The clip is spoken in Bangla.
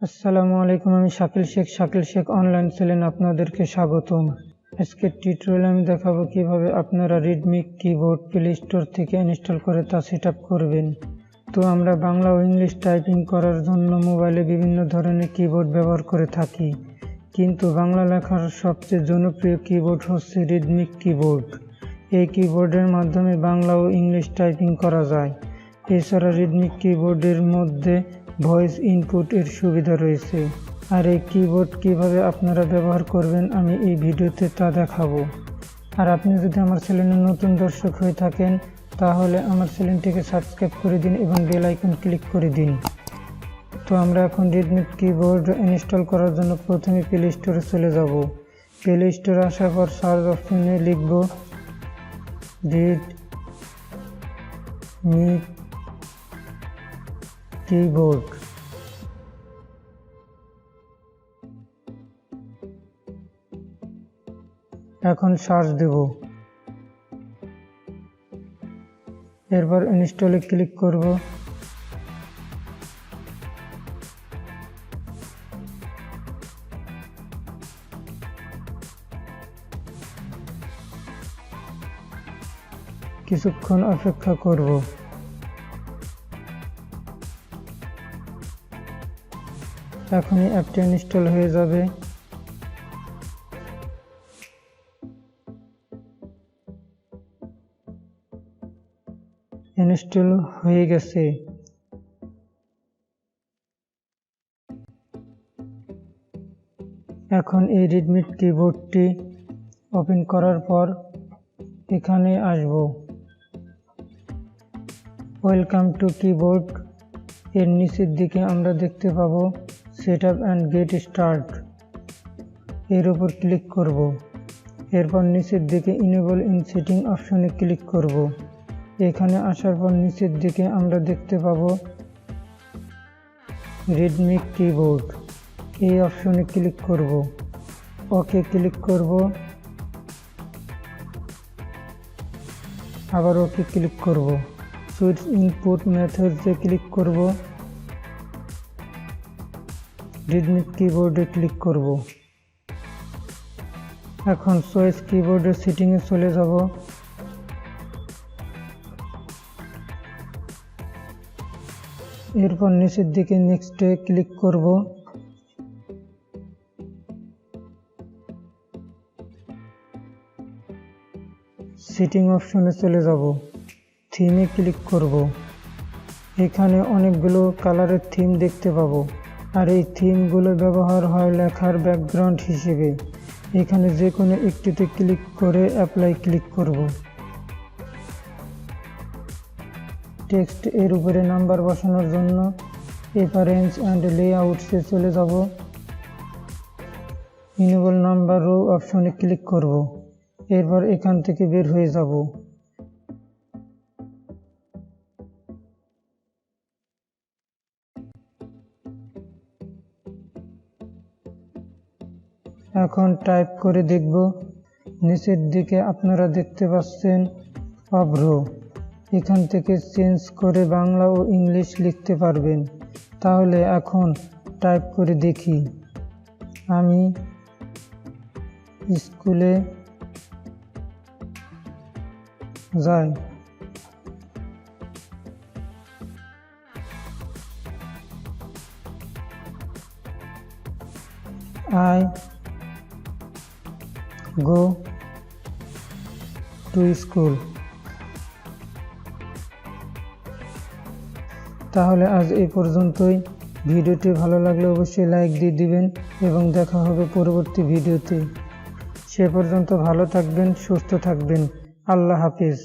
আসসালামু আলাইকুম, আমি শাকিল শেখ অনলাইন চ্যানেলে আপনাদেরকে স্বাগতম। আজকের টিউটোরিয়ালে আমি দেখাবো কিভাবে আপনারা রিডমিক কিবোর্ড প্লে স্টোর থেকে ইনস্টল করে তা সেটআপ করবেন। তো আমরা বাংলা ও ইংলিশ টাইপিং করার জন্য মোবাইলে বিভিন্ন ধরনের কিবোর্ড ব্যবহার করে থাকি, কিন্তু বাংলা লেখার সবচেয়ে জনপ্রিয় কিবোর্ড হচ্ছে রিডমিক কিবোর্ড। এই কিবোর্ডের মাধ্যমে বাংলা ও ইংলিশ টাইপিং করা যায়। এছাড়া রিডমিক কিবোর্ডের মধ্যে ভয়েস ইনপুট এর সুবিধা রয়েছে। আর এই কিবোর্ড কিভাবে আপনারা ব্যবহার করবেন আমি এই ভিডিওতে তা দেখাবো। আর আপনি যদি আমার চ্যানেলের নতুন দর্শক হয়ে থাকেন তাহলে আমার চ্যানেলটিকে সাবস্ক্রাইব করে দিন এবং বেল আইকন ক্লিক করে দিন। তো আমরা এখন রিডমিক কিবোর্ড ইনস্টল করার জন্য প্রথমে প্লে স্টোরে চলে যাব। প্লে স্টোরে আসার পর সার্চ অপশনে লিখব রিডমিক কিবোর্ড। এখন সার্চ দেব, এরপর ইনস্টলে ক্লিক করব। কিছুক্ষণ অপেক্ষা করব। এখনই অ্যাপটি ইনস্টল হয়ে যাবে। ইনস্টল হয়ে গেছে। এখন এই রিডমিক কিবোর্ডটি ওপেন করার পর এখানে আসব। ওয়েলকাম টু কিবোর্ড এর নিচের দিকে আমরা দেখতে পাবো সেটআপ অ্যান্ড গেট স্টার্ট, এর উপর ক্লিক করব। এরপর নিচের দিকে ইনেবল ইন সেটিং অপশনে ক্লিক করব। এখানে আসার পর নিচের দিকে আমরা দেখতে পাবো রিডমিক কিবোর্ড, এই অপশনে ক্লিক করব। ওকে ক্লিক করব, আবার ওকে ক্লিক করব। সুইচ ইনপুট মেথডসে ক্লিক করব। রিডমিক কিবোর্ডে ক্লিক করব। এখন চয়েস কিবোর্ডের সেটিংয়ে চলে যাব। এরপর নিচের দিকে নেক্সটে ক্লিক করব। সেটিং অপশনে চলে যাব। থিমে ক্লিক করব। এখানে অনেকগুলো কালারের থিম দেখতে পাবো, আর এই থিমগুলো ব্যবহার হয় লেখার ব্যাকগ্রাউন্ড হিসেবে। এখানে যে কোনো একটিতে ক্লিক করে অ্যাপ্লাই ক্লিক করব। টেক্সট এর উপরে নাম্বার বসানোর জন্য অ্যাপিয়ারেন্স অ্যান্ড লেআউটসে চলে যাব। ইনেবল নাম্বার রো অপশনে ক্লিক করব। এরপর এখান থেকে বের হয়ে যাব। এখন টাইপ করে দেখব। নিচের দিকে আপনারা দেখতে পাচ্ছেন অফ রো, এখান থেকে চেঞ্জ করে বাংলা ও ইংলিশ লিখতে পারবেন। তাহলে এখন টাইপ করে দেখি। আমি স্কুলে যাই। I go to school। তাহলে আজ এই পর্যন্তই। ভিডিওটি ভালো লাগলে অবশ্যই লাইক দিয়ে দিবেন এবং দেখা হবে পরবর্তী ভিডিওতে। সে পর্যন্ত ভালো থাকবেন, সুস্থ থাকবেন। আল্লাহ হাফিজ।